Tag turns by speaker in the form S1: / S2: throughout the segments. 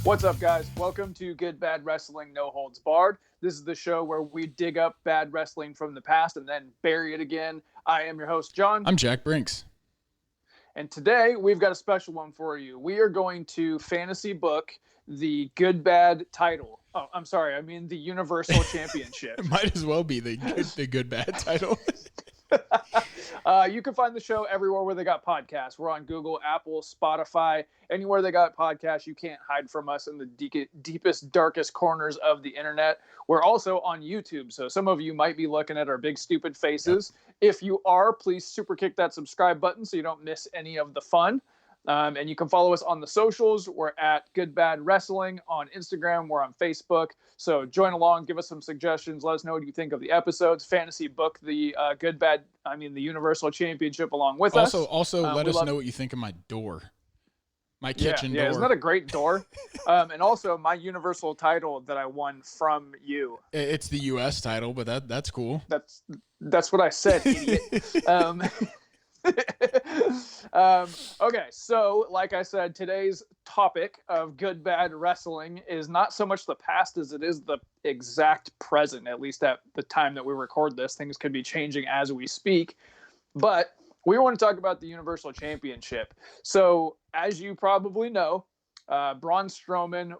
S1: What's up, guys? Welcome to Good Bad Wrestling No Holds Barred. This is the show where we dig up bad wrestling from the past and then bury it again. I am your host, John.
S2: I'm Jack Brinks.
S1: And today we've got a special one for you. We are going to fantasy book the Good Bad title. Oh, I'm sorry. I mean the Universal Championship.
S2: It might as well be the Good Bad title.
S1: You can find the show everywhere where they got podcasts. We're on Google, Apple, Spotify, anywhere they got podcasts. You can't hide from us in the deepest, darkest corners of the internet. We're also on YouTube, so some of you might be looking at our big, stupid faces. Yep. If you are, please super kick that subscribe button so you don't miss any of the fun. And you can follow us on the socials. We're at Good Bad Wrestling on Instagram. We're on Facebook. So join along, give us some suggestions. Let us know what you think of the episodes. Fantasy book the the Universal Championship along with us.
S2: Also, let us know what you think of my door. My kitchen door.
S1: Yeah, isn't that a great door? And also my Universal title that I won from you.
S2: It's the U.S. title, but that's cool.
S1: That's what I said, idiot. Okay, so like I said, today's topic of Good Bad Wrestling is not so much the past as it is the exact present, at least at the time that we record this. Things could be changing as we speak, but we want to talk about the Universal Championship. So as you probably know, Braun Strowman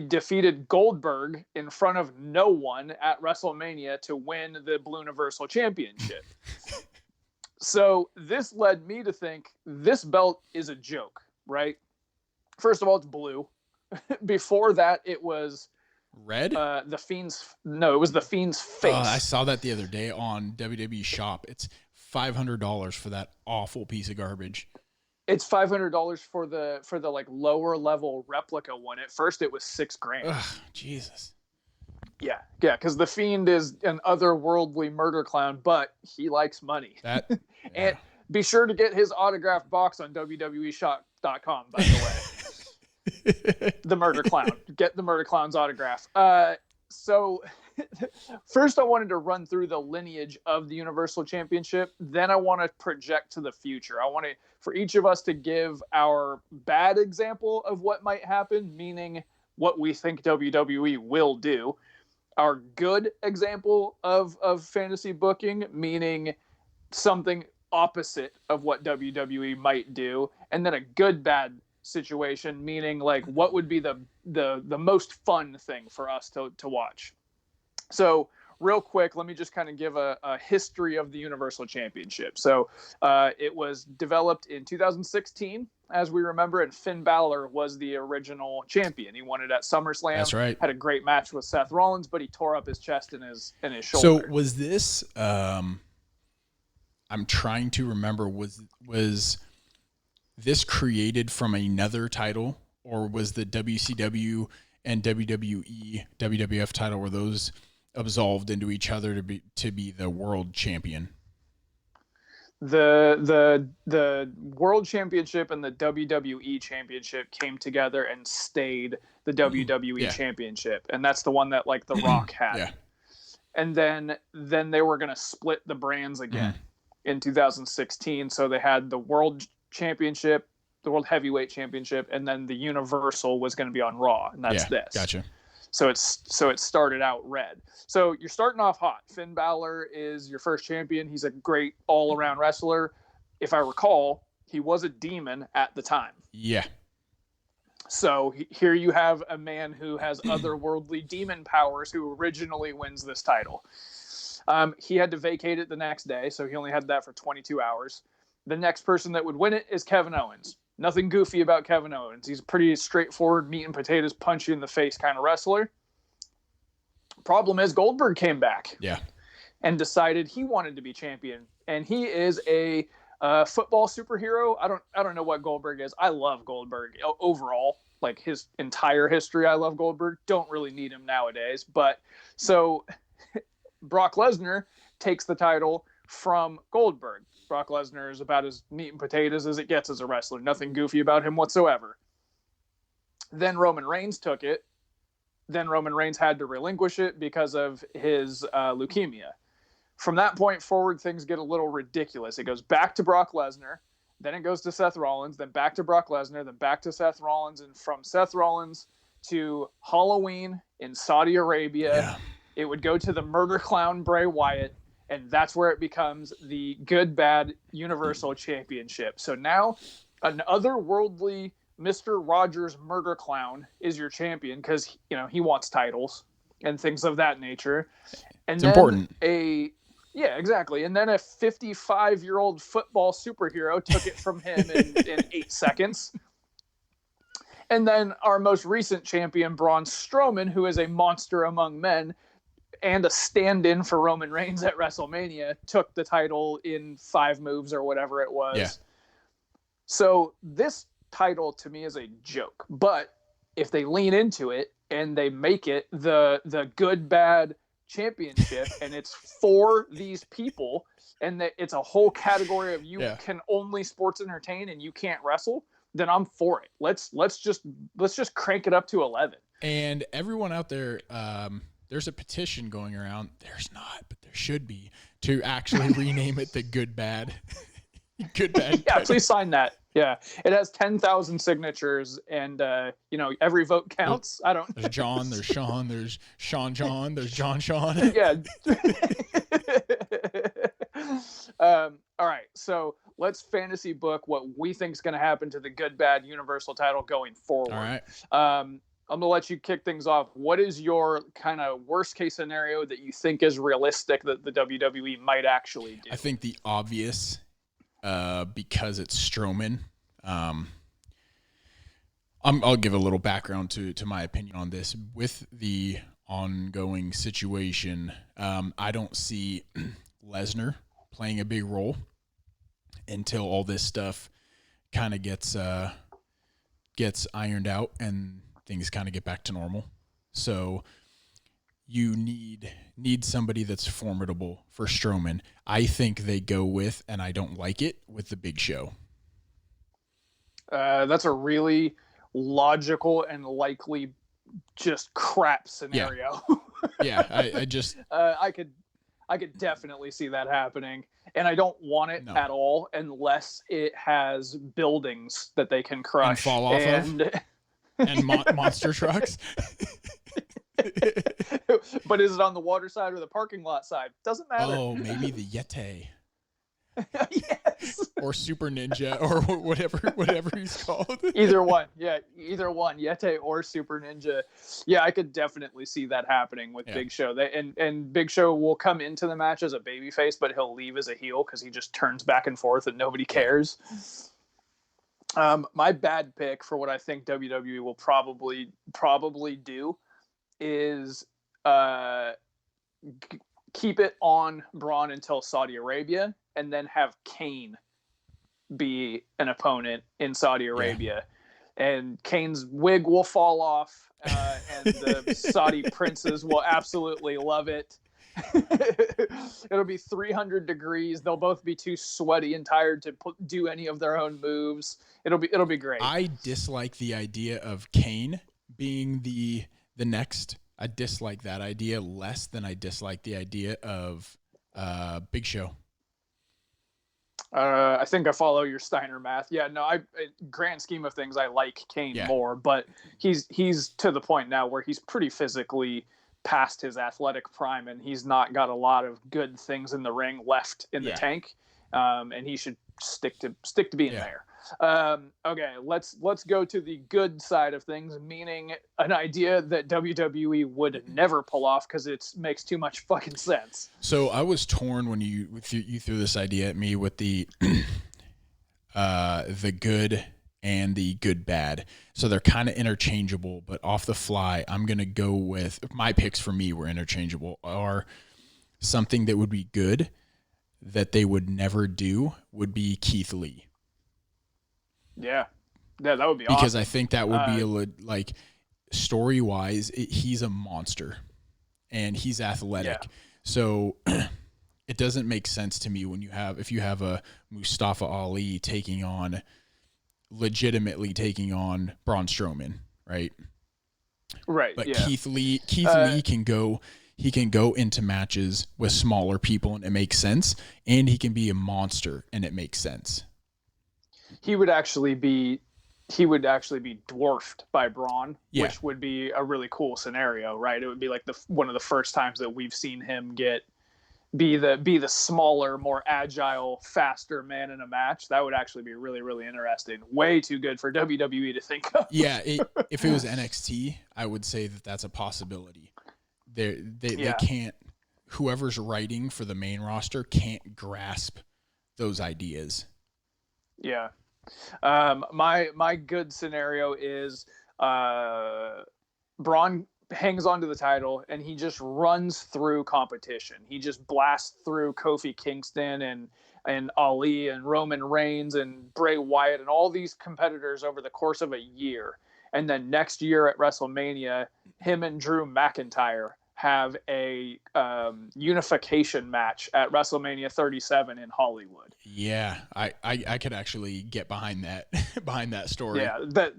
S1: defeated Goldberg in front of no one at WrestleMania to win the Blue Universal Championship. So this led me to think this belt is a joke, right? First of all, it's blue. Before that, it was
S2: red.
S1: It was the Fiend's face.
S2: I saw that the other day on WWE Shop. It's $500 for that awful piece of garbage.
S1: It's $500 for the like lower level replica one. At first, it was $6,000.
S2: Ugh, Jesus.
S1: Yeah, because the Fiend is an otherworldly murder clown, but he likes money. And be sure to get his autographed box on WWEshop.com, by the way. The murder clown. Get the murder clown's autograph. So first I wanted to run through the lineage of the Universal Championship. Then I want to project to the future. I want for each of us to give our bad example of what might happen, meaning what we think WWE will do. Our good example of fantasy booking, meaning something opposite of what WWE might do, and then a good bad situation, meaning like what would be the most fun thing for us to watch. So real quick, let me just kind of give a history of the Universal Championship. So it was developed in 2016, as we remember, and Finn Balor was the original champion. He won it at SummerSlam.
S2: That's right.
S1: Had a great match with Seth Rollins, but he tore up his chest and his shoulder.
S2: So was this? I'm trying to remember. Was this created from another title, or was the WCW and WWE WWF title, were those absolved into each other to be the world champion?
S1: The World Championship and the WWE Championship came together and stayed the WWE Championship, and that's the one that like The Rock had.
S2: Yeah.
S1: And then they were going to split the brands again in 2016. So they had the World Championship, the World Heavyweight Championship, and then the Universal was going to be on Raw, and that's this.
S2: Gotcha.
S1: So it started out red. So you're starting off hot. Finn Balor is your first champion. He's a great all-around wrestler. If I recall, he was a demon at the time.
S2: Yeah.
S1: So here you have a man who has otherworldly demon powers who originally wins this title. He had to vacate it the next day, so he only had that for 22 hours. The next person that would win it is Kevin Owens. Nothing goofy about Kevin Owens. He's a pretty straightforward, meat and potatoes, punch you in the face kind of wrestler. Problem is Goldberg came back.
S2: Yeah.
S1: And decided he wanted to be champion. And he is a football superhero. I don't know what Goldberg is. I love Goldberg overall. Like his entire history, I love Goldberg. Don't really need him nowadays. But so Brock Lesnar takes the title from Goldberg. Brock Lesnar is about as meat and potatoes as it gets as a wrestler. Nothing goofy about him whatsoever. Then Roman Reigns took it. Then Roman Reigns had to relinquish it because of his leukemia. From that point forward, things get a little ridiculous. It goes back to Brock Lesnar. Then it goes to Seth Rollins. Then back to Brock Lesnar. Then back to Seth Rollins. And from Seth Rollins to Halloween in Saudi Arabia.
S2: Yeah.
S1: It would go to the murder clown Bray Wyatt, and that's where it becomes the GoodBad Universal Championship. So now an otherworldly Mr. Rogers Murder Clown is your champion because, you know, he wants titles and things of that nature. And
S2: it's
S1: then
S2: important.
S1: Yeah, exactly. And then a 55-year-old football superhero took it from him in 8 seconds. And then our most recent champion, Braun Strowman, who is a monster among men and a stand-in for Roman Reigns at WrestleMania, took the title in 5 moves or whatever it was.
S2: Yeah.
S1: So this title to me is a joke. But if they lean into it and they make it the GoodBad Championship and it's for these people and that it's a whole category of you can only sports entertain and you can't wrestle, then I'm for it. Let's just crank it up to 11.
S2: And everyone out there, there's a petition going around. There's not, but there should be, to actually rename it the GoodBad. GoodBad.
S1: Yeah, please sign that. Yeah, it has 10,000 signatures, and you know, every vote counts. I don't.
S2: There's John. There's Sean. There's Sean. John. There's John. Sean.
S1: Yeah. All right, so let's fantasy book what we think is going to happen to the GoodBad Universal title going forward.
S2: All right.
S1: I'm going to let you kick things off. What is your kind of worst case scenario that you think is realistic that the WWE might actually do?
S2: I think the obvious, because it's Strowman. I'll give a little background to my opinion on this. With the ongoing situation, I don't see Lesnar playing a big role until all this stuff kind of gets ironed out and things kind of get back to normal. So you need somebody that's formidable for Strowman. I think they go with, and I don't like it, with the Big Show.
S1: That's a really logical and likely just crap scenario.
S2: Yeah, I just
S1: I could definitely see that happening, and I don't want it at all unless it has buildings that they can crush
S2: and fall off of, and monster trucks.
S1: But is it on the water side or the parking lot side? Doesn't matter.
S2: Oh, maybe the Yeti.
S1: Yes.
S2: Or Super Ninja, or whatever he's called.
S1: Either one. Yeah, either one. Yeti or Super Ninja. Yeah, I could definitely see that happening with Big Show. And Big Show will come into the match as a babyface, but he'll leave as a heel because he just turns back and forth and nobody cares. My bad pick for what I think WWE will probably do is keep it on Braun until Saudi Arabia, and then have Kane be an opponent in Saudi Arabia. And Kane's wig will fall off, and the Saudi princes will absolutely love it. It'll be 300 degrees. They'll both be too sweaty and tired to do any of their own moves. It'll be great.
S2: I dislike the idea of Kane being the next. I dislike that idea less than I dislike the idea of Big Show.
S1: I think I follow your Steiner math. Yeah, no, grand scheme of things, I like Kane more, but he's to the point now where he's pretty physically past his athletic prime, and he's not got a lot of good things in the ring left in the tank, and he should stick to being there. Okay, let's go to the good side of things, meaning an idea that WWE would never pull off because it makes too much fucking sense.
S2: So I was torn when you threw this idea at me with the good and the GoodBad. So they're kind of interchangeable, but off the fly, I'm gonna go with my picks. For me were interchangeable. Are something that would be good that they would never do would be Keith Lee.
S1: Yeah, that would be
S2: because
S1: awesome.
S2: I think that would be like story wise, he's a monster and he's athletic.
S1: Yeah.
S2: So it doesn't make sense to me if you have a Mustafa Ali legitimately taking on Braun Strowman, right?
S1: Right.
S2: But
S1: yeah.
S2: Keith Lee can go into matches with smaller people and it makes sense, and he can be a monster and it makes sense.
S1: He would actually be he would actually be dwarfed by Braun,
S2: Yeah.
S1: which would be a really cool scenario, right? It would be like one of the first times that we've seen him be the smaller, more agile, faster man in a match. That would actually be really, really interesting. Way too good for WWE to think of.
S2: Yeah, if it was NXT, I would say that that's a possibility. They can't. Whoever's writing for the main roster can't grasp those ideas.
S1: Yeah. My good scenario is Braun hangs onto the title and he just runs through competition. He just blasts through Kofi Kingston and Ali and Roman Reigns and Bray Wyatt and all these competitors over the course of a year. And then next year at WrestleMania, him and Drew McIntyre have a unification match at WrestleMania 37 in Hollywood.
S2: Yeah, I could actually get behind that story.
S1: Yeah, that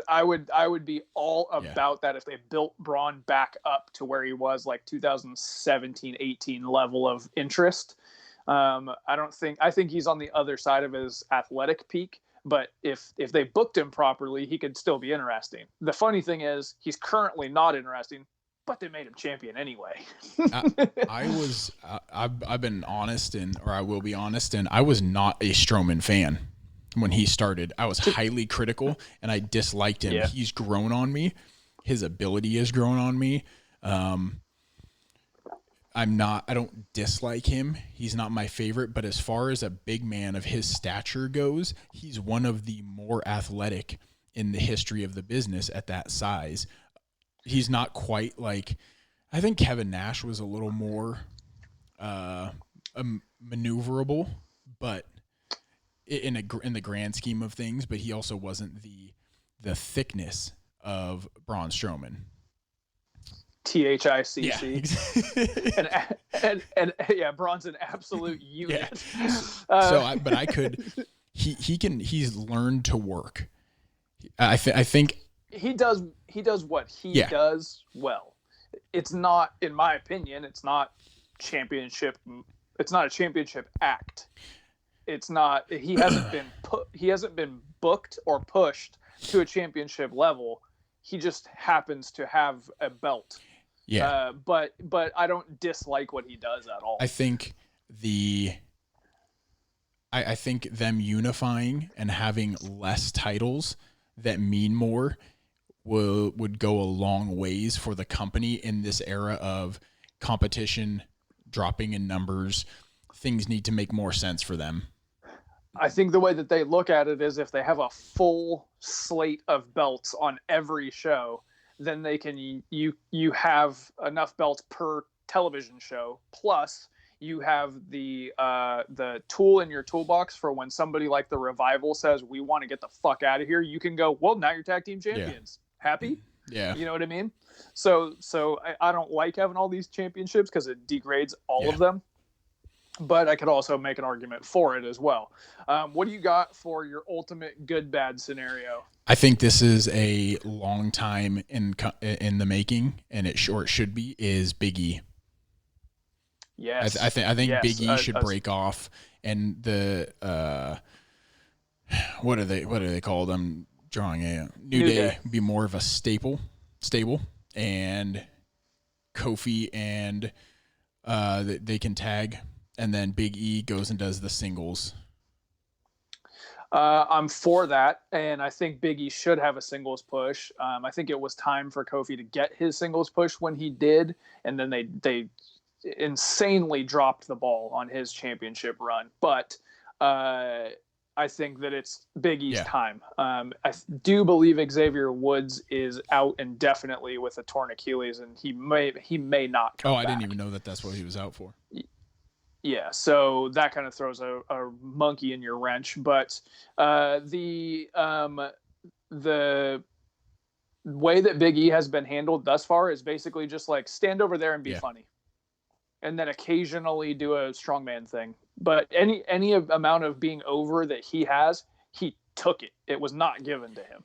S1: I would be all about that if they built Braun back up to where he was like 2017-18 level of interest. I think he's on the other side of his athletic peak, but if they booked him properly, he could still be interesting. The funny thing is he's currently not interesting, but they made him champion anyway.
S2: I've been honest, or I will be honest, and I was not a Strowman fan when he started. I was highly critical, and I disliked him. Yeah. He's grown on me. His ability has grown on me. I don't dislike him. He's not my favorite, but as far as a big man of his stature goes, he's one of the more athletic in the history of the business at that size. He's not quite like, I think Kevin Nash was a little more maneuverable, but in the grand scheme of things, but he also wasn't the thickness of Braun Strowman.
S1: THICC. Yeah. and yeah, Braun's an absolute unit.
S2: Yeah. He's learned to work. I think
S1: he does what he does well. It's not, in my opinion, it's not a championship act. It's not, he hasn't been booked or pushed to a championship level. He just happens to have a belt.
S2: Yeah.
S1: But I don't dislike what he does at all.
S2: I think I think them unifying and having less titles that mean more would go a long ways for the company in this era of competition dropping in numbers. Things need to make more sense for them.
S1: I think the way that they look at it is if they have a full slate of belts on every show, then they can you have enough belts per television show. Plus, you have the tool in your toolbox for when somebody like the Revival says, we want to get the fuck out of here. You can go, well, now you're tag team champions. Yeah. Happy?
S2: Yeah.
S1: You know what I mean? So I don't like having all these championships because it degrades all of them. But I could also make an argument for it as well. What do you got for your ultimate good bad scenario?
S2: I think this is a long time in the making, and it should be, is Big E.
S1: Yes.
S2: I think yes. Big E should break off, and the what are they called? I'm drawing a New Day be more of a stable, and Kofi and they can tag, and then Big E goes and does the singles.
S1: I'm for that, and I think Big E should have a singles push. I think it was time for Kofi to get his singles push when he did, and then they insanely dropped the ball on his championship run. But I think that it's Big E's time. I do believe Xavier Woods is out indefinitely with a torn Achilles, and he may not come back.
S2: Didn't even know that's what he was out for.
S1: Yeah, so that kind of throws a monkey in your wrench. But the way that Big E has been handled thus far is basically just like stand over there and be funny, and then occasionally do a strongman thing. But any amount of being over that he took it. It was not given to him.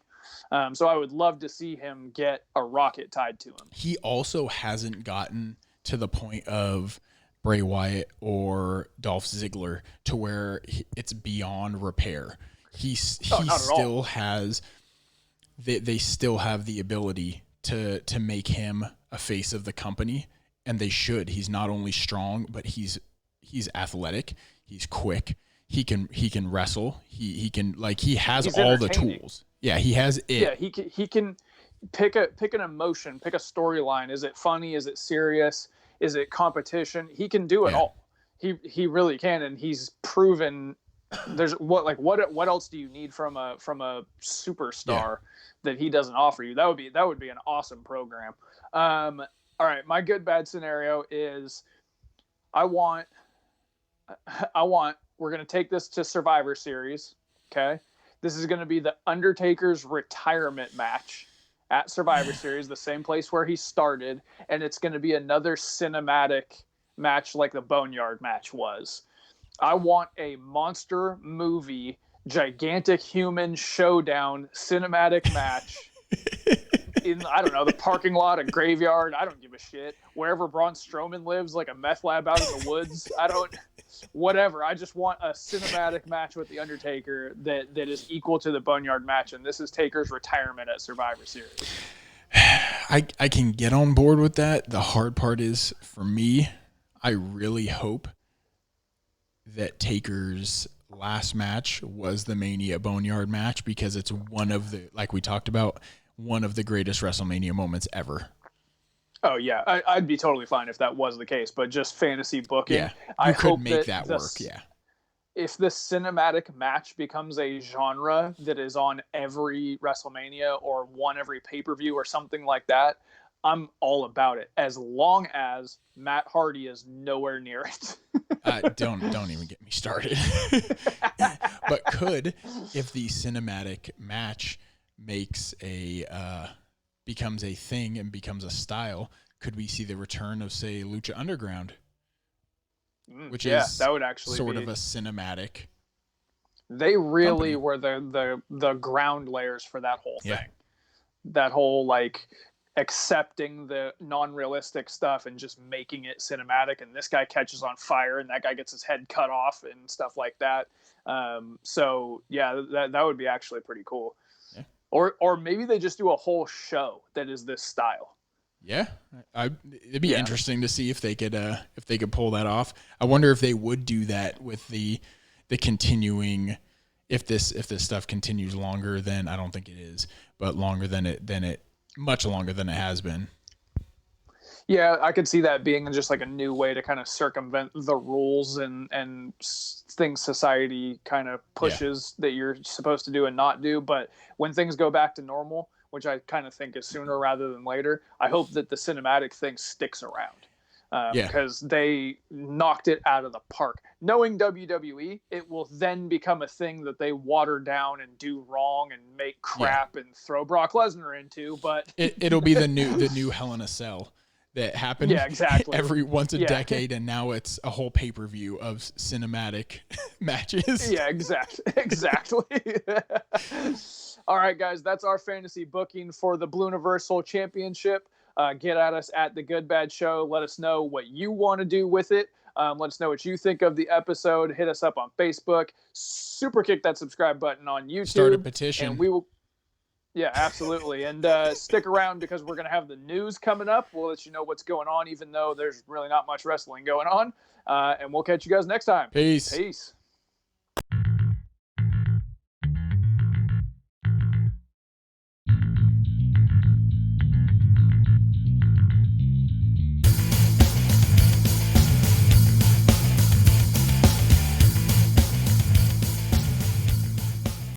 S1: So I would love to see him get a rocket tied to him.
S2: He also hasn't gotten to the point of Bray Wyatt or Dolph Ziggler to where it's beyond repair. He still has they still have the ability to make him a face of the company, and they should. He's not only strong, but he's athletic. He's quick. He can wrestle. He can, like, he has
S1: He's
S2: all the tools. Yeah, he has it.
S1: Yeah, he can pick an emotion, pick a storyline. Is it funny? Is it serious? Is it competition? He can do it all. He really can, and he's proven. There's what else do you need from a superstar that he doesn't offer you? That would be an awesome program. All right, my good bad scenario is we're going to take this to Survivor Series, okay? This is going to be the Undertaker's retirement match at Survivor Series, the same place where he started, and it's going to be another cinematic match like the Boneyard match was. I want a monster movie, gigantic human showdown cinematic match in, I don't know, the parking lot, a graveyard. I don't give a shit. Wherever Braun Strowman lives, like a meth lab out in the woods. Whatever. I just want a cinematic match with The Undertaker that is equal to the Boneyard match, and this is Taker's retirement at Survivor Series.
S2: I can get on board with that. The hard part is, for me, I really hope that Taker's last match was the Mania Boneyard match, because it's one of the, like we talked about, one of the greatest WrestleMania moments ever.
S1: Oh yeah, I'd be totally fine if that was the case, but just fantasy booking.
S2: Yeah, you could make that work. Yeah.
S1: If the cinematic match becomes a genre that is on every WrestleMania or one every pay-per-view or something like that, I'm all about it, as long as Matt Hardy is nowhere near it.
S2: Don't even get me started. But if the cinematic match becomes a thing and becomes a style, could we see the return of, say, Lucha Underground, which is
S1: that would actually
S2: sort of a cinematic?
S1: They really were the ground layers for that whole thing. That whole, like, accepting the non-realistic stuff and just making it cinematic, and this guy catches on fire and that guy gets his head cut off and stuff like that. So yeah, that would be actually pretty cool. Yeah. Or maybe they just do a whole show that is this style.
S2: Yeah, it'd be interesting to see if they could pull that off. I wonder if they would do that with the continuing, if this stuff continues longer than, I don't think it is, but longer than it much longer than it has been.
S1: Yeah, I could see that being just like a new way to kind of circumvent the rules and things society kind of pushes that you're supposed to do and not do. But when things go back to normal, which I kind of think is sooner rather than later, I hope that the cinematic thing sticks around. Because they knocked it out of the park. Knowing WWE, it will then become a thing that they water down and do wrong and make crap and throw Brock Lesnar into. But
S2: it'll be the new Hell in a Cell that happened every once a decade, and now it's a whole pay-per-view of cinematic matches.
S1: Yeah, exactly. All right, guys, that's our fantasy booking for the Blue Universal Championship. Get at us at the Good Bad Show. Let us know what you want to do with it. Let us know what you think of the episode. Hit us up on Facebook. Super kick that subscribe button on YouTube.
S2: Start a petition.
S1: And we will. Yeah, absolutely. And stick around, because we're going to have the news coming up. We'll let you know what's going on, even though there's really not much wrestling going on. And we'll catch you guys next time.
S2: Peace.
S1: Peace.